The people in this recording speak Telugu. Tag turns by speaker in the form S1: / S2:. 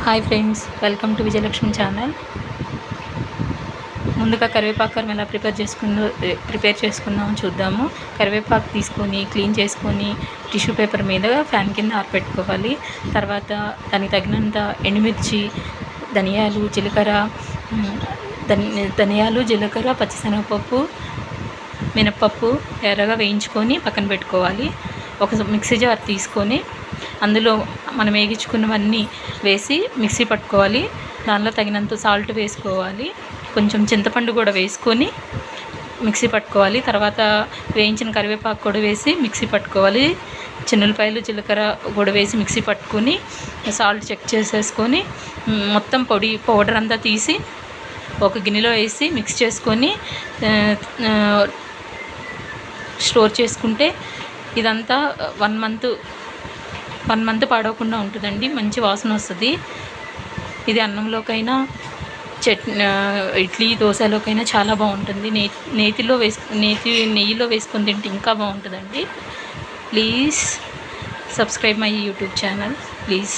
S1: Hi friends, welcome to Vijayalakshmi channel. ముందుగా కరివేపాకు ఎలా ప్రిపేర్ చేసుకుందామో చూద్దాము. కరివేపాకు తీసుకొని క్లీన్ చేసుకొని టిష్యూ పేపర్ మీద ఫ్యాన్ కింద ఆరబెట్టుకోవాలి. తర్వాత దానికి తగినంత ఎండుమిర్చి, ధనియాలు, జీలకర్ర, పచ్చిశనగపప్పు, మినప్పప్పు ఎర్రగా వేయించుకొని పక్కన పెట్టుకోవాలి. ఒక మిక్సీ జార్ తీసుకొని అందులో మనం వేగించుకున్నవన్నీ వేసి మిక్సీ పట్టుకోవాలి. దానిలో తగినంత సాల్ట్ వేసుకోవాలి. కొంచెం చింతపండు కూడా వేసుకొని మిక్సీ పట్టుకోవాలి. తర్వాత వేయించిన కరివేపాకు కూడా వేసి మిక్సీ పట్టుకోవాలి. చిన్నులపాయలు, జీలకర్ర కూడా వేసి మిక్సీ పట్టుకొని సాల్ట్ చెక్ చేసేసుకొని మొత్తం పౌడర్ అంతా తీసి ఒక గిన్నెలో వేసి మిక్స్ చేసుకొని స్టోర్ చేసుకుంటే ఇదంతా 1 మంత్ పాడవకుండా ఉంటుందండి. మంచి వాసన వస్తుంది. ఇది అన్నంలోకైనా, ఇడ్లీ, దోశలోకైనా చాలా బాగుంటుంది. నెయ్యిలో వేసుకొని తింటే ఇంకా బాగుంటుందండి. Please subscribe my YouTube channel please.